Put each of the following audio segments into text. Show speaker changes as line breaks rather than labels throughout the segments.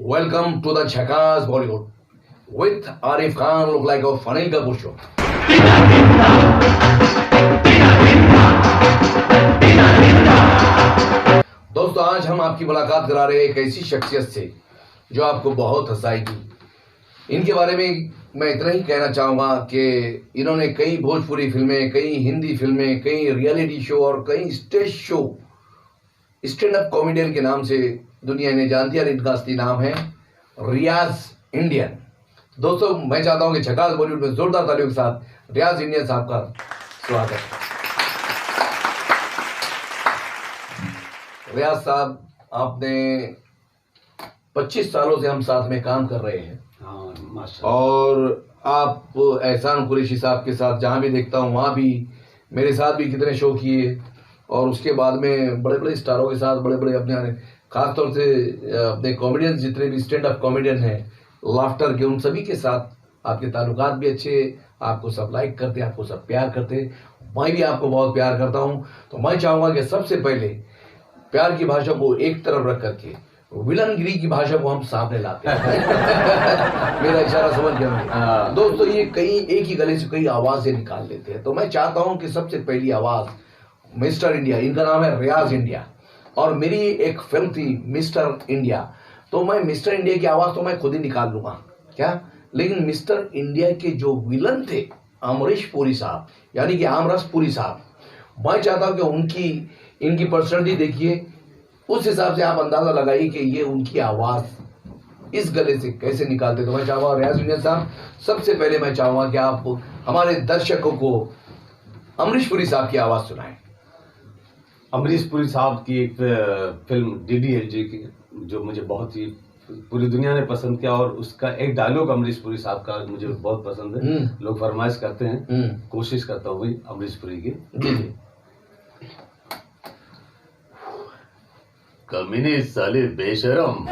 Welcome to the Jhakaaz Bollywood with Arif Khan look like a funny Kapoor show. दोस्तों आज हम आपकी मुलाकात करा रहे हैं एक ऐसी शख्सियत से जो आपको बहुत हंसाएगी। इनके बारे में मैं इतना ही कहना चाहूँगा कि इन्होंने कई भोजपुरी फिल्में, कई हिंदी फिल्में, कई रियलिटी शो और कई stage show stand up comedian के नाम से दुनिया इन्हें जानती है और इनका असली नाम है रियाज इंडियन। दोस्तों मैं चाहता हूं कि झकास बॉलीवुड में जोरदार तालियों के साथ रियाज इंडियन साहब का स्वागत है। रियाज साहब, आपने 25 सालों से हम साथ में काम कर रहे हैं। और आप एहसान कुरैशी साहब के साथ जहां भी देखता हूं वहां भी, मेरे साथ भी कितने शो किए और उसके बाद में बड़े बड़े स्टारों के साथ, बड़े बड़े अपने खासतौर से अपने कॉमेडियंस जितने भी स्टैंड अप कॉमेडियन हैं लाफ्टर के, उन सभी के साथ आपके ताल्लुकात भी अच्छे, आपको सब लाइक करते, आपको सब प्यार करते। मैं भी आपको बहुत प्यार करता हूं। तो मैं चाहूंगा कि सबसे पहले प्यार की भाषा को एक तरफ रख करके विलनगिरी की भाषा को हम सामने लाते हैं। मेरा इशारा समझ गया दोस्तों। ये कई एक ही गले से कई आवाजें निकाल लेते हैं। तो मैं चाहता हूं कि सबसे पहली आवाज मिस्टर इंडिया, इनका नाम है रियाज इंडिया और मेरी एक फिल्म थी मिस्टर इंडिया, तो मैं मिस्टर इंडिया की आवाज तो मैं खुद ही निकाल लूंगा क्या, लेकिन मिस्टर इंडिया के जो विलन थे अमरीश पुरी साहब, यानी कि आमरस पुरी साहब, मैं चाहता हूं कि इनकी पर्सनैलिटी देखिए, उस हिसाब से आप अंदाजा लगाइए कि ये उनकी आवाज इस गले से कैसे निकालते। तो मैं चाहूंगा रियाज इंडिया साहब, सबसे पहले मैं चाहूंगा कि आप हमारे दर्शकों को अमरीश पुरी साहब की आवाज सुनाएं।
अमरीश पुरी साहब की एक फिल्म डीडीएलजे की जो मुझे बहुत ही पूरी दुनिया ने पसंद किया, और उसका एक डायलॉग अमरीश पुरी साहब का मुझे बहुत पसंद है। लोग फरमाइश करते हैं, कोशिश करता हूँ वही अमरीश पुरी की। कमीने साले बेशरम,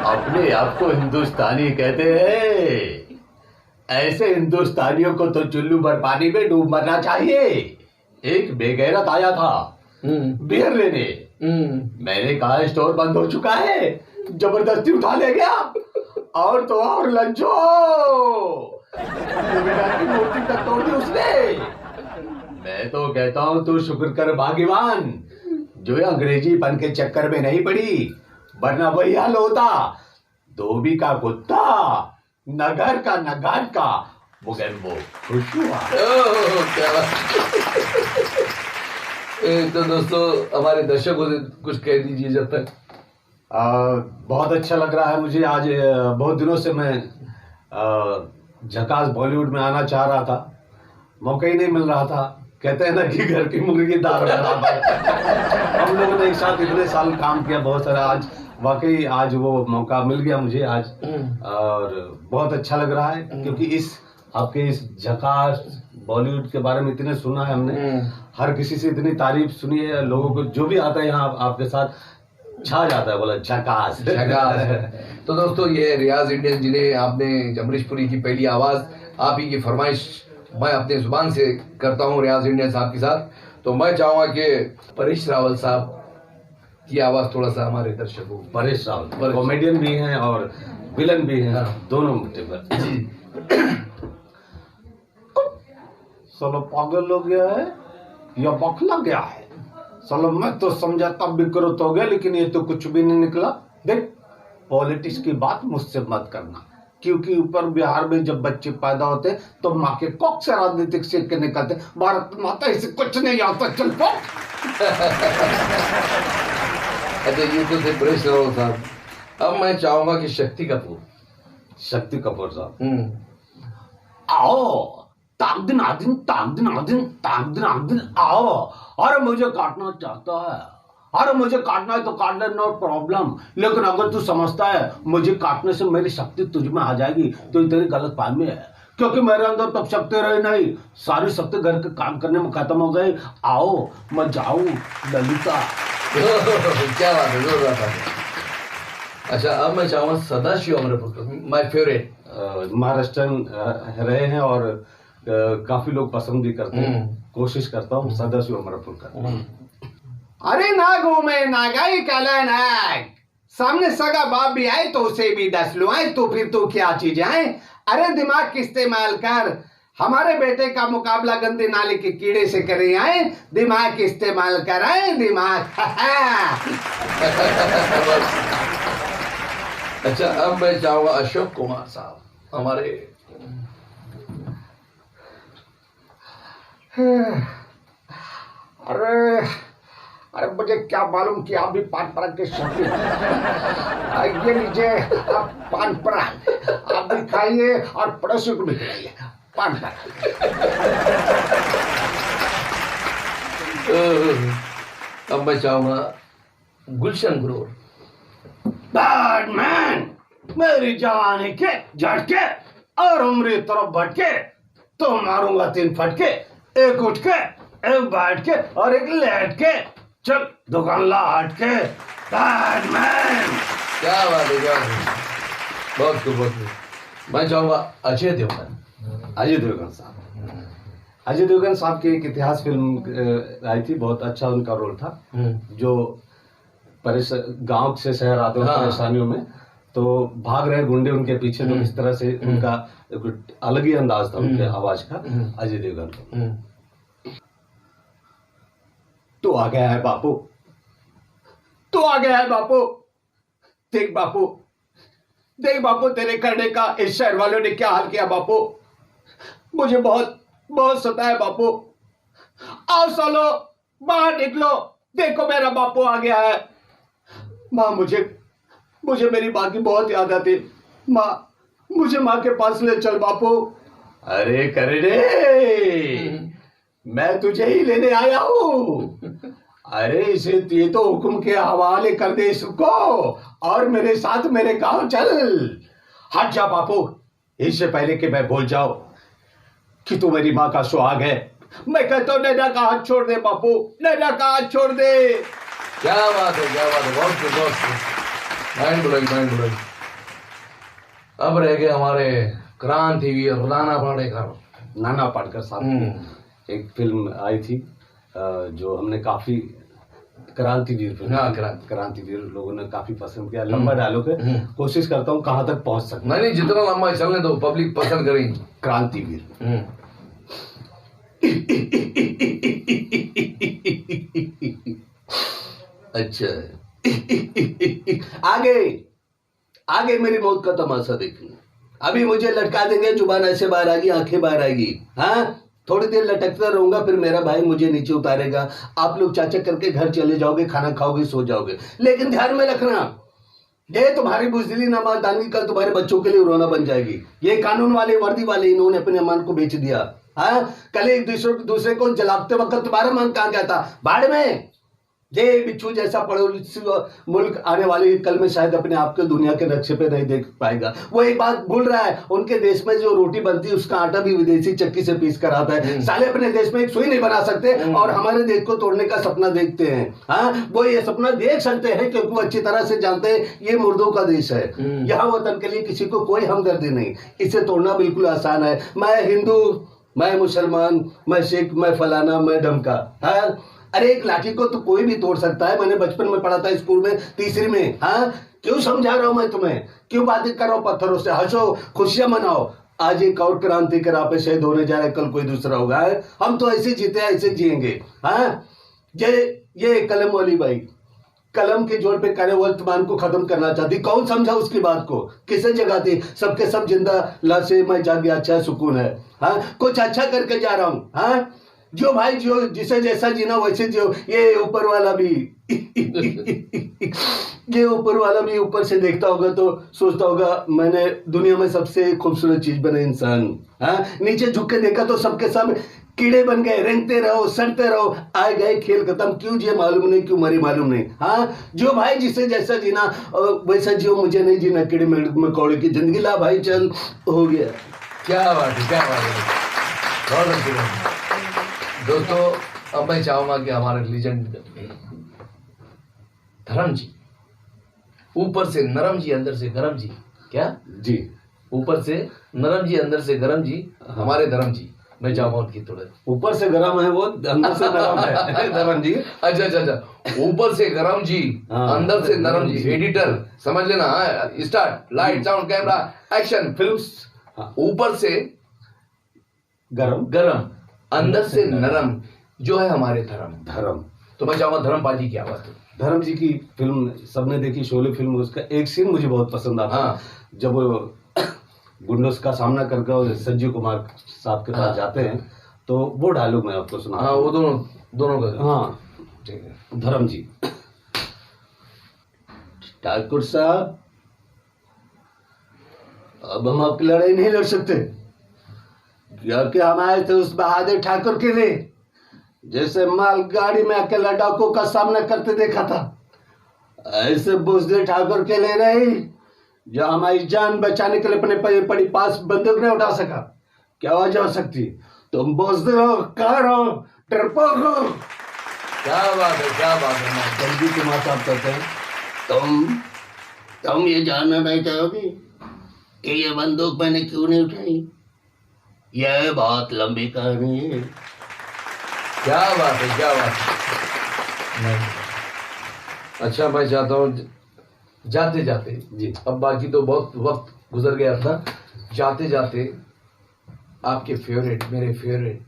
अपने आप को हिंदुस्तानी कहते हैं, ऐसे हिंदुस्तानियों को तो चुल्लू भर पानी में डूब मरना चाहिए। एक बेगैरत आया था बियर लेने, मैंने कहा स्टोर बंद हो चुका है, जबरदस्ती उठा ले गया और तो और लंचो की मूर्ति तक तोड़ दी उसने। मैं तो कहता हूं तू शुक्र कर भाग्यवान जो अंग्रेजीपन के चक्कर में नहीं पड़ी, वरना वही हाल होता। धोबी का कुत्ता नगर का नगर का वो खुश हुआ।
तो दोस्तों हमारे दर्शकों से कुछ कह दीजिए जब तक।
बहुत अच्छा लग रहा है मुझे। आज बहुत दिनों से मैं झकास बॉलीवुड में आना चाह रहा था, मौका ही नहीं मिल रहा था। कहते हैं ना कि घर की मुर्गी दाल बराबर। हम लोगों ने एक साथ इतने साल काम किया, बहुत सारा, आज वाकई आज वो मौका मिल गया मुझे आज, और बहुत अच्छा लग रहा है क्योंकि आपके इस झकास बॉलीवुड के बारे में इतने सुना है हमने, हर किसी से इतनी तारीफ सुनी है, लोगों को जो भी आता है यहाँ आपके साथ छा जाता है, बोला झकास झकास।
तो दोस्तों ये रियाज इंडियन, जिन्हें आपने अमरीश पुरी की पहली आवाज आप ही की फरमाइश मैं अपने जुबान से करता हूँ रियाज इंडियन साहब के साथ। तो मैं चाहूंगा कि परेश रावल साहब की आवाज थोड़ा सा हमारे दर्शकों।
परेश रावल कॉमेडियन भी हैं और विलन भी हैं, दोनों मुद्दे पर। सालो पागल हो गया है या बखला गया है सालो, मैं तो समझा तब भी करो तो हो गया, लेकिन ये तो कुछ भी नहीं निकला। देख, पॉलिटिक्स की बात मुझसे मत करना, क्योंकि ऊपर बिहार में जब बच्चे पैदा होते तो माँ के कोख से राजनीतिक सीख के निकलते। भारत माता इसे कुछ नहीं आता, चल पो।
अच्छा ये तो थे परेश रावल साहब। अब मैं चाहूंगा कि शक्ति कपूर
साहब आओ, ताकदिन आदिन ताकदिन आदिन ताकदिन आदिन आओ। अरे मुझे काटना चाहता है, अरे मुझे काटना है तो काट ले, नो प्रॉब्लम, लेकिन अगर तू समझता है मुझे काटने से मेरी शक्ति तुझ में आ जाएगी तो तेरी गलत फहमी है, क्योंकि मेरे अंदर तब शक्ति रही नहीं, सारी शक्ति घर के काम करने में खत्म हो गई। आओ मैं जाऊं ललिता।
क्या बात है, जोरदार बात है। अच्छा अब मैं चाहूंगा सदाशिव अमरपुरकर, माय फेवरेट।
महाराष्ट्रन रहे हैं और काफी लोग पसंद भी करते हैं, कोशिश करता हूँ सदाशिव अमरपुरकर। अरे ना घूमे ना गई कल नाग, सामने सगा बाप भी आए तो उसे भी डस लो आए, तो फिर तो क्या चीज आए। अरे दिमाग इस्तेमाल कर, हमारे बेटे का मुकाबला गंदे नाले के कीड़े से करे आए, दिमाग इस्तेमाल कर आए दिमाग।
अच्छा, अब मैं चाहूंगा अशोक कुमार साहब हमारे।
अरे अरे मुझे क्या मालूम कि आप भी पान पराग के शौकीन। ये लीजिए आप पान पराग, आप भी खाइए और पड़ोसियों को भी खिलाइए पान पराग।
अब मैं चाहूंगा गुलशन ग्रोवर।
बैडमैन, मेरी जवानी के झटके और उम्र तरफ भटके, तो मारूंगा 3 फटके, एक उठ के, एक बैठ के और एक लेट के, चल दुकान ला हट के। बैडमैन।
क्या बात है, क्या बात है, बहुत खूब बहुत खूब। मैं चाहूंगा अजय देवगन।
अजय देवगन साहब, अजय देवगन साहब की एक इतिहास फिल्म आई थी, बहुत अच्छा उनका रोल था। जो गांव से शहर आते हैं परेशानियों में, तो भाग रहे गुंडे उनके पीछे, तो इस तरह से उनका अलग ही अंदाज था उनके आवाज का, अजय देवगन का। तो आ गया है बापू, तो आ गया है बापू, देख बापू, देख बापू तेरे करने का इस शहर वालों ने क्या हाल किया बापू, मुझे बहुत बहुत सताया बापू। आओ सालो बाहर निकलो, देखो मेरा बापू आ गया है। माँ, मुझे मेरी माँ की बहुत याद आती। माँ, मुझे माँ के पास ले चल बापू। अरे करने, मैं तुझे ही लेने आया हूँ। अरे इसे ये तो हुक्म के हवाले कर दे इसको, और मेरे साथ मेरे गांव चल। हट जा बापू, इससे पहले कि मैं भूल जाऊं कि तू मेरी माँ का सुहाग है। मैं कहता हूँ नैना का हाथ छोड़ दे बापू, नैना का हाथ छोड़ दे।
क्या बात है, क्या बात है, बहुत खूब बहुत खूब, माइंड ब्लोइंग माइंड ब्लोइंग। अब रह गए हमारे क्रांतिवीर नाना पाटेकर।
नाना पाटेकर साहब एक फिल्म आई थी जो हमने काफी, क्रांतिवीर फिल्म, क्रांतिवीर लोगों ने काफी पसंद किया। लंबा डायलॉग है, कोशिश करता हूँ कहाँ तक पहुंच सकता।
नहीं, जितना लंबा चलने दो, पब्लिक पसंद करेंगी।
क्रांतिवीर।
अच्छा,
आगे आगे मेरी मौत का तमाशा देखना। अभी मुझे लटका देंगे, जुबान ऐसे बाहर आएगी, आंखें बाहर आएगी। हाँ, थोड़ी देर लटकता रहूंगा, फिर मेरा भाई मुझे नीचे उतारेगा। आप लोग चाचा करके घर चले जाओगे, खाना खाओगे, सो जाओगे। लेकिन ध्यान में रखना, ये तुम्हारी बुजदिली नामादानी कल तुम्हारे बच्चों के लिए रोना बन जाएगी। ये कानून वाले, वर्दी वाले, इन्होंने अपने अमान को बेच दिया। हाँ, कल एक दूसरे को जलाते वक्त तुम्हारा मन कहाँ गया था? बाढ़ में। ये बिच्छू जैसा पड़ोसी मुल्क आने वाले कल में शायद अपने आप के दुनिया के नक्शे पे नहीं देख पाएगा। वो एक बात भूल रहा है, उनके देश में जो रोटी बनती है उसका आटा भी विदेशी चक्की से पीस कर आता है। साले अपने देश में एक सुई नहीं बना सकते और हमारे देश को तोड़ने का सपना देखते हैं। हाँ, वो ये सपना देख सकते हैं क्योंकि वो अच्छी तरह से जानते हैं ये मुर्दों का देश है। यहाँ वतन के लिए किसी को कोई हमदर्दी नहीं। इसे तोड़ना बिल्कुल आसान है। मैं हिंदू, मैं मुसलमान, मैं सिख, मैं फलाना, मैं ढमका। हाँ, अरे एक लाठी को तो कोई भी तोड़ सकता है। मैंने बचपन में पढ़ा था स्कूल में, तीसरी में। हाँ, क्यों समझा रहा हूं मैं तुम्हें? क्यों बातें कर रहा हूं पत्थरों से? हंसो, खुशियां मनाओ। आज एक और क्रांति के राह पे शहीद होने जा रहा है, कल कोई दूसरा होगा। हम तो ऐसे जीते हैं, ऐसे जिएंगे। हाँ, ये कलम वाली बाई कलम के जोर पे करे वर्तमान को खत्म करना चाहती। कौन समझा उसकी बात को? किसे जगाती? सबके सब जिंदा लाशे मैं जाग गया, अच्छा सुकून है। हाँ, कुछ अच्छा करके जा रहा हूँ। हाँ, जो भाई जो जिसे जैसा जीना वैसे जियो। ये ऊपर वाला भी ये ऊपर वाला भी ऊपर से देखता होगा तो सोचता होगा मैंने दुनिया में सबसे खूबसूरत चीज बने इंसान। हाँ, नीचे झुक के देखा तो सबके सब कीड़े बन गए। रेंगते रहो, सड़ते रहो, आए गए, खेल खत्म। क्यों जिए मालूम नहीं, क्यों मरे मालूम नहीं। हाँ, जो भाई जिसे जैसा जीना वैसा जियो, मुझे नहीं जीना कीड़े मकोड़े की जिंदगी। ला भाई चल, हो गया।
क्या बात है, क्या बात है, बहुत अच्छी बात। दोस्तों, अब मैं चाहूंगा कि हमारे लीजेंड धर्म जी, ऊपर से नरम जी अंदर से गरम जी। क्या
जी?
ऊपर से नरम जी अंदर से गरम जी, हमारे धर्म जी मैं जाऊँ की थोड़ा
ऊपर से गरम है वो, अंदर से नरम है धर्म जी।
अच्छा अच्छा अच्छा, ऊपर से गरम जी, अंदर से नरम जी। एडिटर समझ लेना। Start, light sound camera action.
Films
ऊपर से
गरम,
गरम, अंदर से नरम, जो है हमारे
धर्म।
तो मैं चाहूंगा धर्म पाजी की आवाज।
धर्म जी की फिल्म सबने देखी, शोले फिल्म, उसका एक सीन मुझे बहुत पसंद आता है। जब वो गुंडों का सामना करके और संजीव कुमार साहब के पास जाते हैं, तो वो डायलॉग मैं आपको सुना।
वो दोनों का।
हाँ ठीक है। धर्म जी, ठाकुर साहब अब हम आपकी लड़ाई नहीं लड़ सकते, क्योंकि हम आए थे उस बहादुर ठाकुर के लिए जैसे मालगाड़ी में अकेला डाकुओं का सामना करते देखा था, ऐसे बुजदिल ठाकुर के लिए नहीं जो हमारी जान बचाने के लिए अपने पड़ी पास बंदूक नहीं उठा सका। क्या वजह हो सकती? तुम बुजदिल हो, कार हो, डरपोक हो।
क्या बात है, क्या बात है।
संजीव कुमार साहब कहते हैं, तुम ये जानना नहीं चाहोगे कि ये बंदूक मैंने क्यों नहीं उठाई? यह बहुत लंबी कहानी है।
क्या बात है, क्या बात है। अच्छा, मैं चाहता हूँ जाते जाते
जी,
अब बाकी तो बहुत वक्त गुजर गया था, जाते जाते आपके फेवरेट, मेरे फेवरेट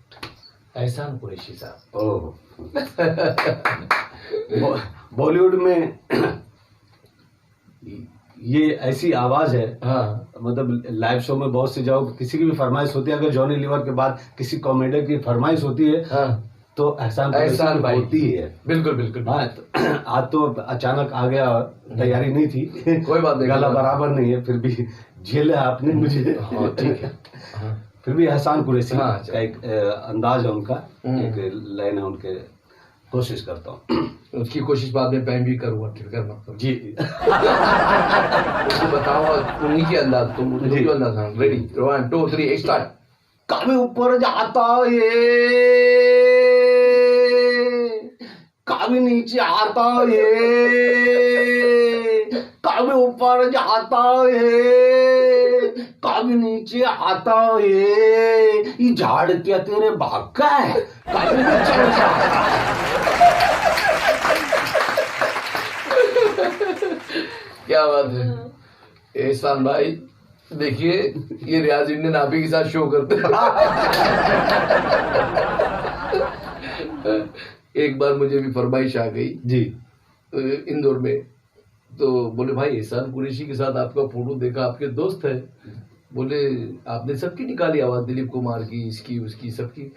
एहसान कुरैशी साहब।
ओह बॉलीवुड में ये ऐसी आवाज है।
हाँ,
मतलब लाइव शो में बहुत से जाओ, किसी की भी फरमाइश होती है, अगर जॉनी लीवर के बाद किसी कॉमेडियन की फरमाइश होती है,
हाँ,
तो एहसान
भाई
होती है।
बिल्कुल बिल्कुल।
हाँ, आज तो अचानक आ गया, तैयारी नहीं थी।
कोई बात नहीं,
गला बराबर नहीं है, फिर भी झेला आपने मुझे।
हाँ ठीक है। हाँ,
फिर भी एहसान कुरैशी
हाँ,
का एक अंदाज है उनका, एक लाइन है उनके, कोशिश करता हूँ।
उसकी कोशिश बाद में मैं भी करूँगा, फिक्र मत करो
जी।
उसको बताओ उन्हीं के अंदाज, तुम उनके अंदाज। Ready, 1 2 3 start.
कभी ऊपर जाता है, कभी नीचे आता है, कभी ऊपर जाता है, कभी नीचे आता है, ये झाड़ क्या तेरे बाग का है, कभी भी चल जाता है।
क्या बात है एहसान भाई। देखिए, ये रियाज इंडियन आप ही के साथ शो करते हैं। एक बार मुझे भी फरमाइश आ गई
जी,
इंदौर में, तो बोले भाई एहसान कुरैशी के साथ आपका फोटो देखा, आपके दोस्त है। बोले आपने सबकी निकाली आवाज, दिलीप कुमार की, इसकी उसकी सबकी।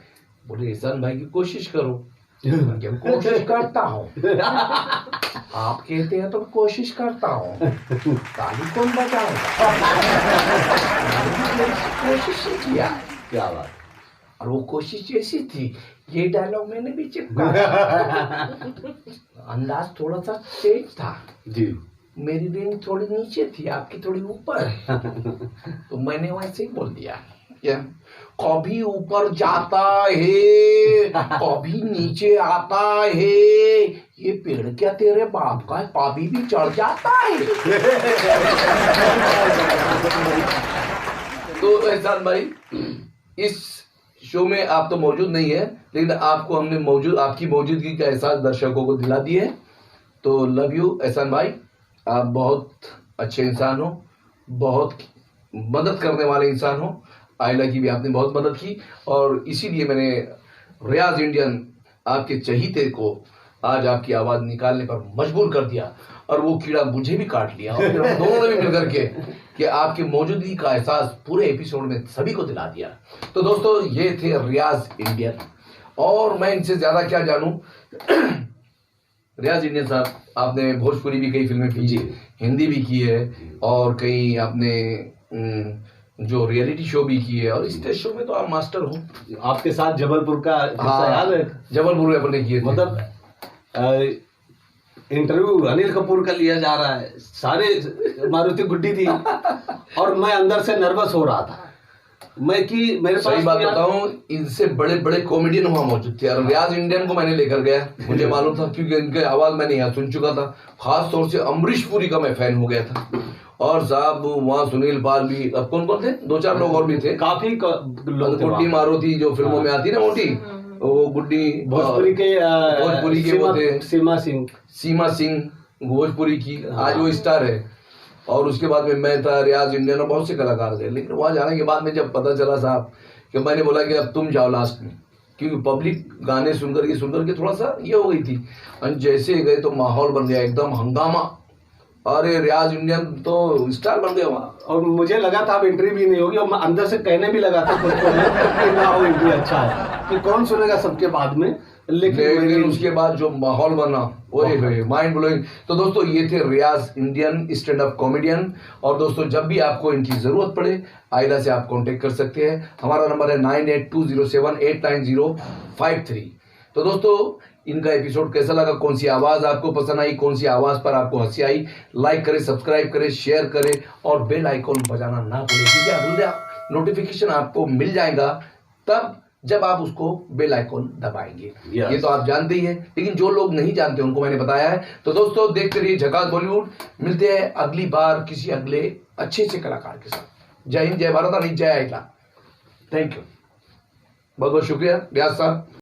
बोले एहसान भाई की कोशिश करो। क्या कोशिश करता हूँ, आप कहते हैं तो कोशिश करता हूँ, ताली कौन बजाएगा। कोशिश ही किया।
क्या बात।
और वो कोशिश ऐसी थी, ये डायलॉग मैंने भी चिपका। अंदाज थोड़ा सा तेज था
जी,
मेरी रेंज थोड़ी नीचे थी, आपकी थोड़ी ऊपर, तो मैंने वैसे ही बोल दिया। क्या कभी ऊपर जाता है, कभी नीचे आता है, ये पेड़ क्या तेरे बाप का है, पाभी भी चढ़ जाता है। तो एहसान भाई, इस शो में आप तो मौजूद नहीं है, लेकिन आपको हमने आपकी मौजूदगी का एहसास दर्शकों को दिला दिया है। तो लव यू एहसान भाई, आप बहुत अच्छे इंसान हो, बहुत मदद करने वाले इंसान हो। आयला की भी आपने बहुत मदद की, और इसीलिए मैंने रियाज इंडियन आपके चहीते को आज आपकी आवाज़ निकालने पर मजबूर कर दिया, और वो कीड़ा मुझे भी काट लिया, और फिर हम दोनों ने भी मिलकर के कि आपकी मौजूदगी का एहसास पूरे एपिसोड में सभी को दिला दिया। तो दोस्तों, ये थे रियाज इंडियन, और मैं इनसे ज़्यादा क्या जानूँ। रियाज इंडियन साहब, आपने भोजपुरी भी कई फिल्में की, हिंदी भी की है, और कई आपने जो रियलिटी शो भी की है, और स्टेज शो में तो आप मास्टर हो।
आपके साथ जबलपुर का याद है?
जबलपुर में अपने किए,
मतलब इंटरव्यू अनिल कपूर का लिया जा रहा है, सारे मारुति गुड्डी थी, और मैं अंदर से नर्वस हो रहा था। मैं कि मेरे
सही बात बताऊं, इनसे बड़े बड़े कॉमेडियन वहां मौजूद थे, और रियाज इंडियन को मैंने लेकर गया, मुझे मालूम था, क्योंकि इनके आवाज मैंने यहाँ सुन चुका था। खास तौर से अमरीश पुरी का मैं फैन हो गया था, और साहब वहाँ सुनील पाल भी, अब कौन कौन थे, 2-4 लोग और भी थे,
काफी लोग थे।
गुड्डी मारुति जो फिल्मों में आती ना मोटी, वो गुड्डी
भोजपुरी के
वो थे, सीमा सिंह भोजपुरी की, आज वो स्टार है। और उसके बाद में मैं था, रियाज इंडियन और बहुत से कलाकार थे। लेकिन वहाँ जाने के बाद में जब पता चला साहब कि मैंने बोला कि अब तुम जाओ लास्ट में, क्योंकि पब्लिक गाने सुनकर के थोड़ा सा ये हो गई थी। और जैसे गए तो माहौल बन गया एकदम हंगामा, अरे रियाज इंडियन तो स्टार बन गया वहाँ।
और मुझे लगा था अब एंट्री भी नहीं होगी, और मैं अंदर से कहने भी लगा था खुद को कि ना हो एंट्री अच्छा है कि कौन सुनेगा सबके बाद में।
लेकिन उसके बाद जो माहौल बना वो माइंड ब्लोइंग। तो दोस्तों ये थे रियाज इंडियन स्टैंड अप कॉमेडियन। और दोस्तों जब भी आपको इनकी जरूरत पड़े आइला से आप कांटेक्ट कर सकते हैं। हमारा नंबर है 9820789053। तो दोस्तों इनका एपिसोड कैसा लगा, कौन सी आवाज आपको पसंद आई, कौन सी आवाज पर आपको हंसी आई, लाइक करें, सब्सक्राइब करें, शेयर करें और बेल आइकॉन बजाना ना भूलें, क्योंकि नोटिफिकेशन आपको मिल जाएगा तब जब आप उसको बेल आइकॉन दबाएंगे। ये तो आप जानते ही हैं, लेकिन जो लोग नहीं जानते उनको मैंने बताया है। तो दोस्तों देखते रहिए झकास बॉलीवुड। मिलते हैं अगली बार किसी अगले अच्छे से कलाकार के साथ। जय हिंद, जय भारत और जय आइला। थैंक यू, बहुत बहुत शुक्रिया रियाज साहब।